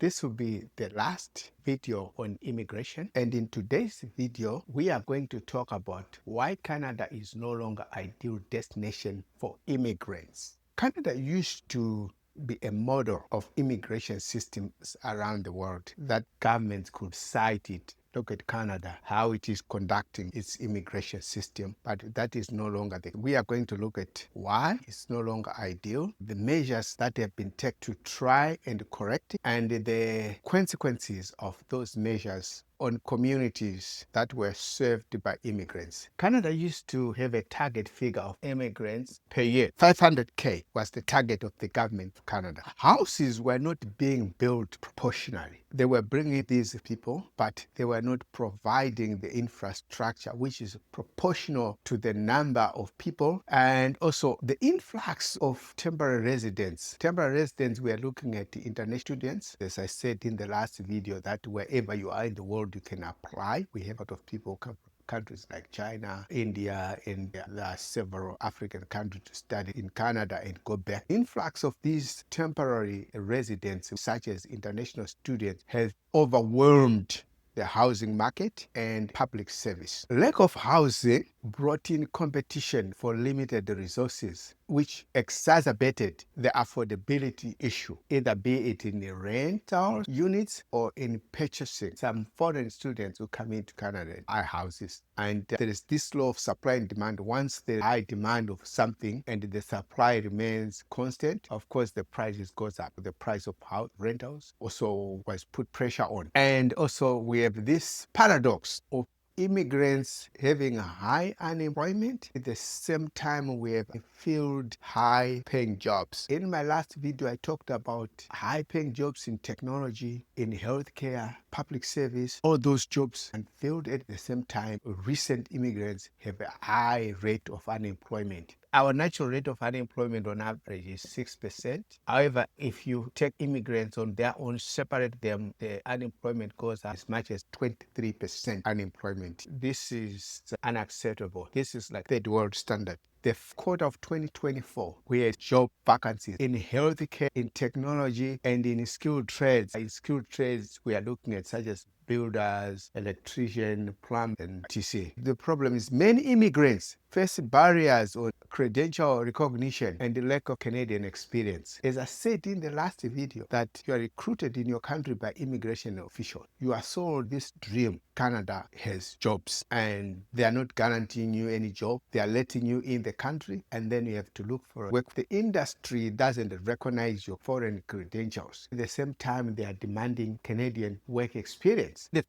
This will be the last video on immigration, and in today's video we are going to talk about why Canada is no longer ideal destination for immigrants. Canada used to be a model of immigration systems around the world that governments could cite it. Look at Canada, how it is conducting its immigration system, but that is no longer the. We are going to look at why it's no longer ideal, the measures that have been taken to try and correct it, and the consequences of those measures on communities that were served by immigrants. Canada used to have a target figure of immigrants per year. 500K was the target of the government of Canada. Houses were not being built proportionally. They were bringing these people, but they were not providing the infrastructure which is proportional to the number of people, and also the influx of temporary residents. Temporary residents, we are looking at the international students. As I said in the last video, that wherever you are in the world, you can apply. We have a lot of people come from countries like China, India, and there are several African countries to study in Canada and go back. Influx of these temporary residents, such as international students, has overwhelmed the housing market and public service. Lack of housing brought in competition for limited resources, which exacerbated the affordability issue, either be it in the rental units or in purchasing. Some foreign students who come into Canada and buy houses, and there is this law of supply and demand. Once the high demand of something and the supply remains constant, of course the prices goes up. The price of house rentals also was put pressure on. And also we have this paradox of immigrants having high unemployment. At the same time, we have filled high-paying jobs. In my last video, I talked about high-paying jobs in technology, in healthcare, public service, all those jobs unfilled. At the same time, recent immigrants have a high rate of unemployment. Our natural rate of unemployment on average is 6%. However, if you take immigrants on their own, separate them, the unemployment goes as much as 23% unemployment. This is unacceptable. This is like third world standard. The quarter of 2024, we had job vacancies in healthcare, in technology, and in skilled trades. In skilled trades, we are looking at such as builders, electrician, plumber, and etc. The problem is many immigrants face barriers on credential recognition and the lack of Canadian experience. As I said in the last video, that you are recruited in your country by immigration officials. You are sold this dream. Canada has jobs, and they are not guaranteeing you any job. They are letting you in the country, and then you have to look for work. The industry doesn't recognize your foreign credentials. At the same time, they are demanding Canadian work experience. The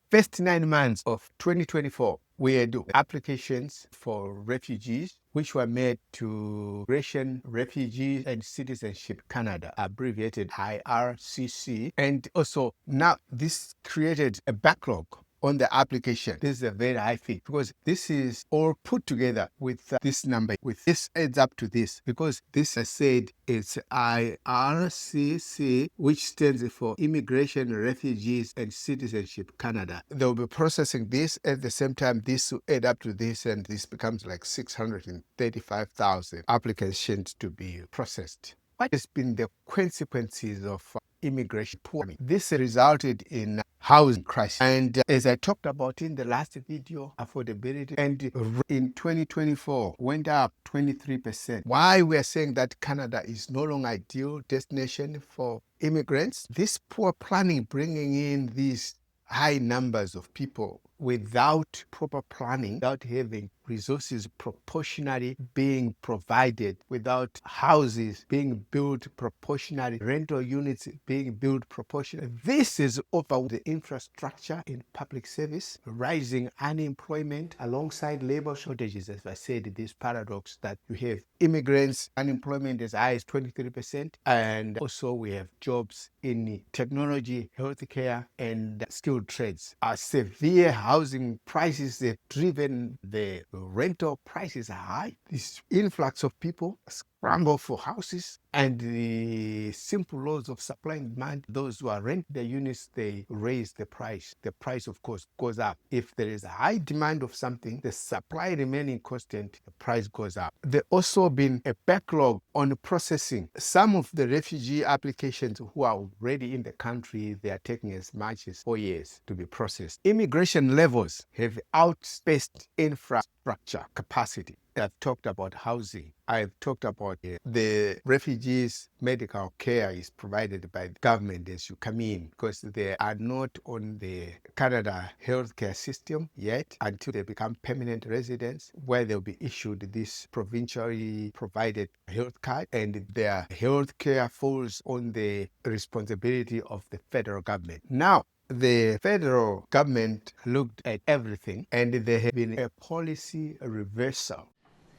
first 9 months of 2024, we had applications for refugees, which were made to Immigration, Refugees and Citizenship Canada, abbreviated IRCC. And also now this created a backlog on the application. This is a very high fee because this is all put together with this number. With this adds up to this, because this I said it's IRCC, which stands for Immigration, Refugees and Citizenship Canada. They'll be processing this at the same time. This will add up to this, and this becomes like 635,000 applications to be processed. What has been the consequences of immigration poor? This resulted in housing crisis, and as I talked about in the last video, affordability and in 2024 went up 23%. Why we are saying that Canada is no longer ideal destination for immigrants? This poor planning, bringing in these high numbers of people without proper planning, without having resources proportionally being provided, without houses being built proportionally, rental units being built proportionally. This is over the infrastructure in public service, rising unemployment alongside labor shortages. As I said, this paradox that you have immigrants, unemployment as high as 23%, and also we have jobs in technology, healthcare, and skilled trades. Severe housing prices have driven the rental prices are high. This influx of people scramble for houses and the simple laws of supply and demand. Those who are renting the units, they raise the price. The price, of course, goes up. If there is a high demand of something, the supply remaining constant, the price goes up. There also been a backlog on processing. Some of the refugee applications who are already in the country, they are taking as much as 4 years to be processed. Immigration levels have outspaced infrastructure capacity. I've talked about housing. I've talked about the refugees' medical care is provided by the government as you come in, because they are not on the Canada healthcare system yet until they become permanent residents, where they'll be issued this provincially provided health card, and their healthcare falls on the responsibility of the federal government. Now, the federal government looked at everything, and there has been a policy reversal.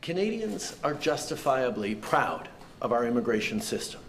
Canadians are justifiably proud of our immigration system.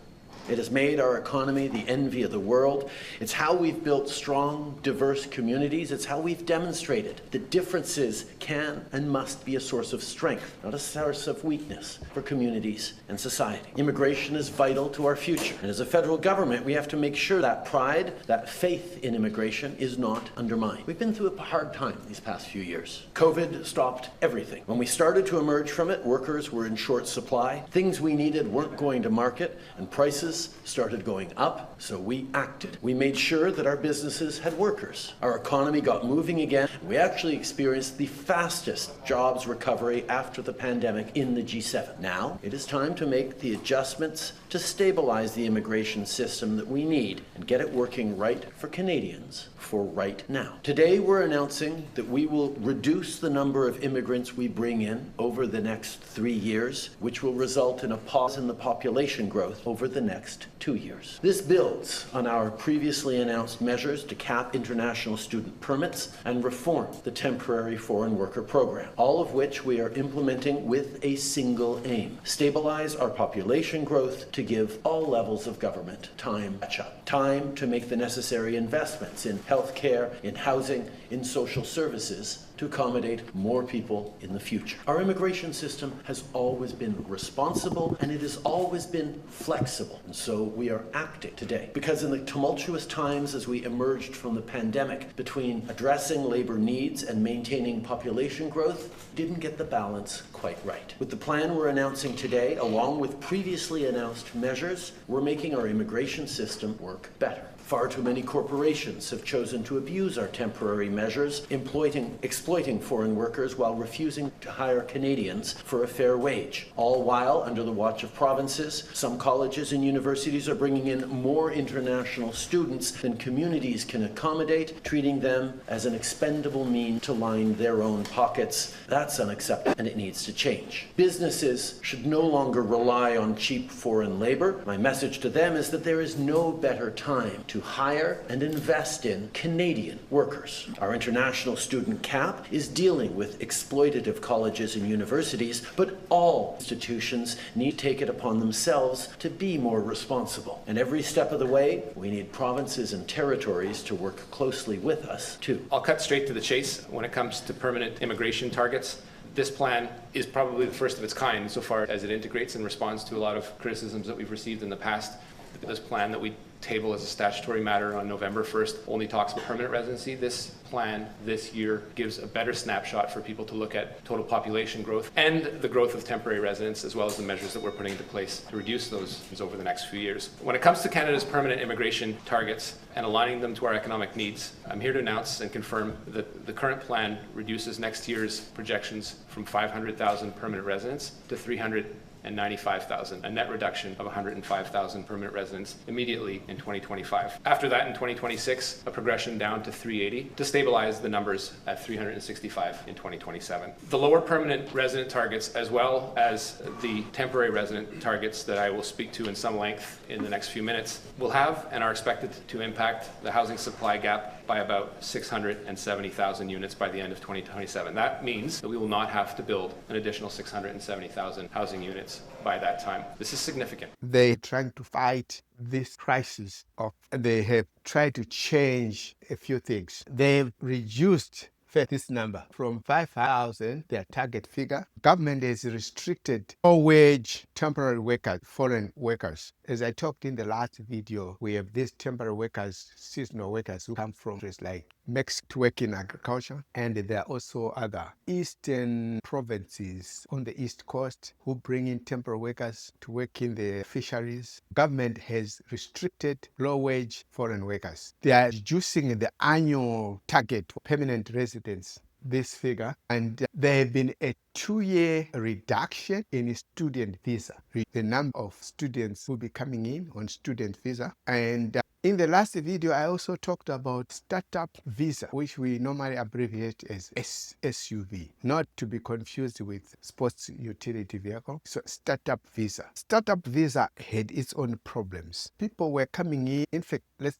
It has made our economy the envy of the world. It's how we've built strong, diverse communities. It's how we've demonstrated that differences can and must be a source of strength, not a source of weakness for communities and society. Immigration is vital to our future. And as a federal government, we have to make sure that pride, that faith in immigration is not undermined. We've been through a hard time these past few years. COVID stopped everything. When we started to emerge from it, workers were in short supply. Things we needed weren't going to market, and prices started going up, so we acted. We made sure that our businesses had workers. Our economy got moving again. We actually experienced the fastest jobs recovery after the pandemic in the G7. Now, it is time to make the adjustments to stabilize the immigration system that we need and get it working right for Canadians for right now. Today, we're announcing that we will reduce the number of immigrants we bring in over the next 3 years, which will result in a pause in the population growth over the next 2 years. This builds on our previously announced measures to cap international student permits and reform the temporary foreign worker program, all of which we are implementing with a single aim: stabilize our population growth to give all levels of government time to catch up, time to make the necessary investments in healthcare, in housing, in social services to accommodate more people in the future. Our immigration system has always been responsible, and it has always been flexible. And so we are acting today, because in the tumultuous times as we emerged from the pandemic, between addressing labor needs and maintaining population growth, didn't get the balance quite right. With the plan we're announcing today, along with previously announced measures, we're making our immigration system work better. Far too many corporations have chosen to abuse our temporary measures, exploiting foreign workers while refusing to hire Canadians for a fair wage. All while, under the watch of provinces, some colleges and universities are bringing in more international students than communities can accommodate, treating them as an expendable mean to line their own pockets. That's unacceptable, and it needs to change. Businesses should no longer rely on cheap foreign labor. My message to them is that there is no better time to hire and invest in Canadian workers. Our international student cap is dealing with exploitative colleges and universities, but all institutions need to take it upon themselves to be more responsible. And every step of the way, we need provinces and territories to work closely with us too. I'll cut straight to the chase when it comes to permanent immigration targets. This plan is probably the first of its kind so far as it integrates and responds to a lot of criticisms that we've received in the past. This plan that we table as a statutory matter on November 1st only talks about permanent residency. This plan this year gives a better snapshot for people to look at total population growth and the growth of temporary residents, as well as the measures that we're putting into place to reduce those over the next few years. When it comes to Canada's permanent immigration targets and aligning them to our economic needs, I'm here to announce and confirm that the current plan reduces next year's projections from 500,000 permanent residents to 395,000, a net reduction of 105,000 permanent residents immediately in 2025. After that, in 2026, a progression down to 380 to stabilize the numbers at 365 in 2027. The lower permanent resident targets, as well as the temporary resident targets that I will speak to in some length in the next few minutes, will have and are expected to impact the housing supply gap by about 670,000 units by the end of 2027. That means that we will not have to build an additional 670,000 housing units by that time. This is significant. They're trying to fight this crisis they have tried to change a few things. They've reduced this number from 5,000, their target figure. Government has restricted low-wage temporary workers, foreign workers. As I talked in the last video, we have these temporary workers, seasonal workers who come from places like Mexico to work in agriculture, and there are also other eastern provinces on the east coast who bring in temporary workers to work in the fisheries. Government has restricted low-wage foreign workers. They are reducing the annual target for permanent residents, this figure, and there have been a 2-year reduction in student visa. The number of students who will be coming in on student visa. And in the last video, I also talked about startup visa, which we normally abbreviate as SUV, not to be confused with sports utility vehicle. So startup visa. Startup visa had its own problems. People were coming in fact, let's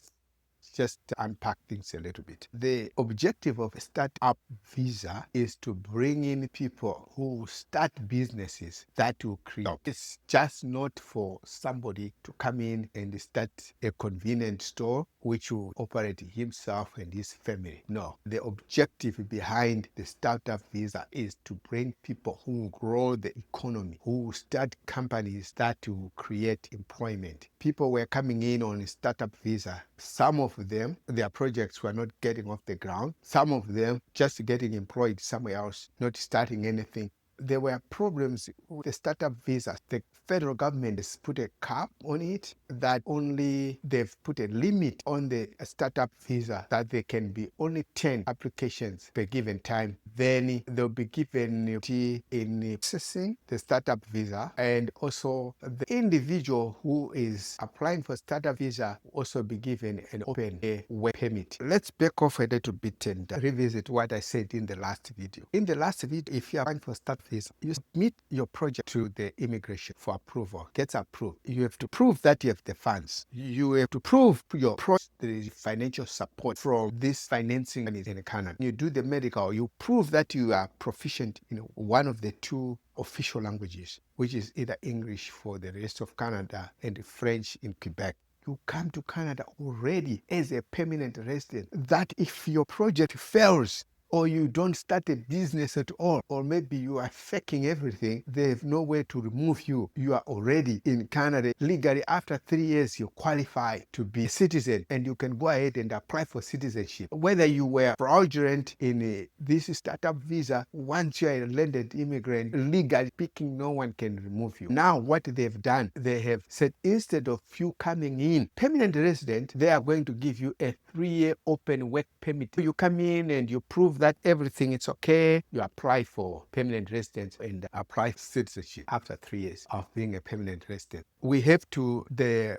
just unpack things a little bit. The objective of a startup visa is to bring in people who start businesses that will create jobs. It's just not for somebody to come in and start a convenient store which will operate himself and his family. No, the objective behind the startup visa is to bring people who grow the economy, who start companies that will create employment. People were coming in on a startup visa. Some of them, their projects were not getting off the ground. Some of them just getting employed somewhere else, not starting anything. There were problems with the startup visa. The federal government has put a cap on it, that only they've put a limit on the startup visa that there can be only 10 applications per given time. Then they'll be given in processing the startup visa, and also the individual who is applying for startup visa will also be given an open work permit. Let's back off a little bit and revisit what I said in the last video. In the last video, if you're applying for startup visa, you submit your project to the immigration for approval, gets approved. You have to prove that you have the funds. You have to prove your project, the financial support from this financing in Canada. You do the medical, you prove that you are proficient in one of the two official languages, which is either English for the rest of Canada and French in Quebec. You come to Canada already as a permanent resident. That if your project fails, or you don't start a business at all, or maybe you are faking everything, they have no way to remove you. You are already in Canada legally. After 3 years, you qualify to be a citizen, and you can go ahead and apply for citizenship. Whether you were fraudulent in this startup visa, once you are a landed immigrant, legally speaking, no one can remove you. Now, what they've done, they have said instead of you coming in permanent resident, they are going to give you a 3-year open work permit. You come in and you prove that everything is okay, you apply for permanent residence and apply for citizenship after 3 years of being a permanent resident. We have to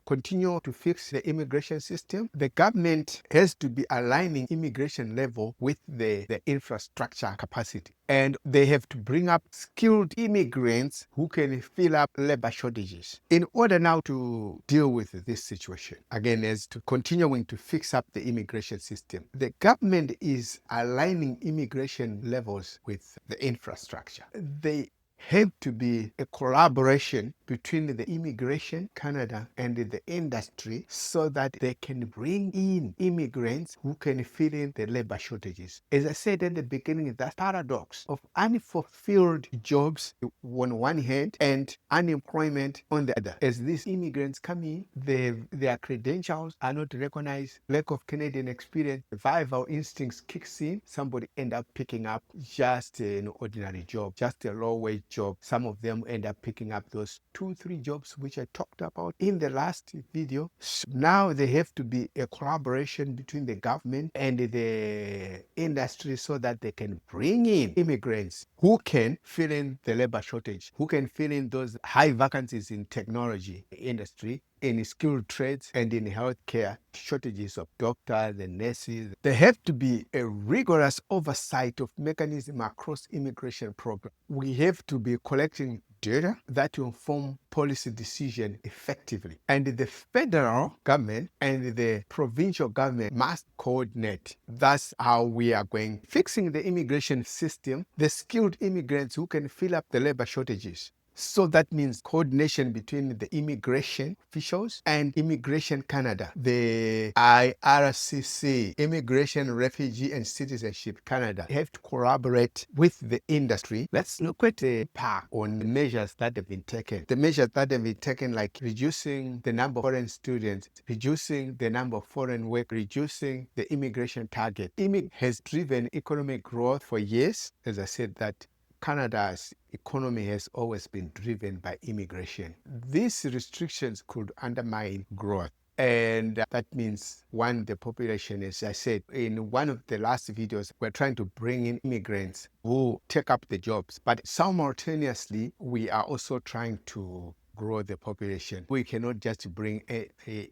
continue to fix the immigration system. The government has to be aligning immigration level with the infrastructure capacity. And they have to bring up skilled immigrants who can fill up labor shortages. In order now to deal with this situation, again, as to continuing to fix up the immigration system, the government is aligning immigration levels with the infrastructure. They have to be a collaboration between the immigration, Canada, and the industry so that they can bring in immigrants who can fill in the labor shortages. As I said at the beginning, that paradox of unfulfilled jobs on one hand and unemployment on the other. As these immigrants come in, their credentials are not recognized, lack of Canadian experience, survival instincts kicks in, somebody end up picking up just an ordinary job, just a low-wage job. Some of them end up picking up those 2-3 jobs which I talked about in the last video. So now they have to be a collaboration between the government and the industry so that they can bring in immigrants who can fill in the labor shortage, who can fill in those high vacancies in technology industry, in skilled trades, and in healthcare, shortages of doctors and nurses. There have to be a rigorous oversight of mechanism across immigration program. We have to be collecting data that will inform policy decision effectively. And the federal government and the provincial government must coordinate. That's how we are fixing the immigration system, the skilled immigrants who can fill up the labor shortages. So that means coordination between the immigration officials and Immigration Canada, the IRCC, Immigration, Refugee and Citizenship Canada, have to collaborate with the industry. Let's look at the impact on the measures that have been taken. The measures that have been taken, like reducing the number of foreign students, reducing the number of foreign work, reducing the immigration target. Has driven economic growth for years. As I said, that Canada's economy has always been driven by immigration. These restrictions could undermine growth. And that means, one, the population, as I said, in one of the last videos, we're trying to bring in immigrants who take up the jobs. But simultaneously, we are also trying to grow the population. We cannot just bring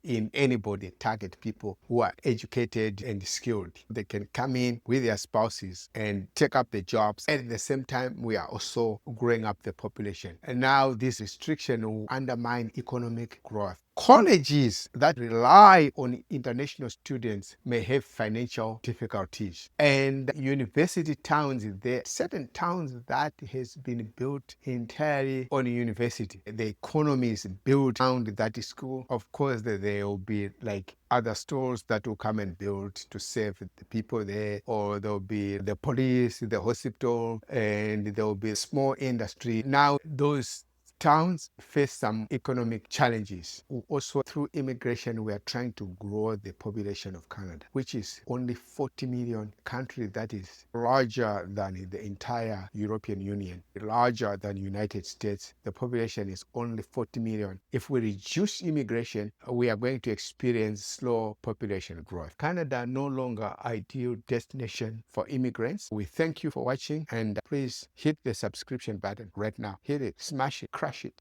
in anybody, target people who are educated and skilled. They can come in with their spouses and take up the jobs. And at the same time, we are also growing up the population. And now this restriction will undermine economic growth. Colleges that rely on international students may have financial difficulties. And university towns, there are certain towns that has been built entirely on university. The economy is built around that school. Of course, there will be like other stores that will come and build to serve the people there, or there will be the police, the hospital, and there will be small industry. Now, those towns face some economic challenges. Also, through immigration, we are trying to grow the population of Canada, which is only 40 million, country that is larger than the entire European Union, larger than United States. The population is only 40 million. If we reduce immigration, we are going to experience slow population growth. Canada no longer ideal destination for immigrants. We thank you for watching, and please hit the subscription button right now. Hit it, smash it, crush it.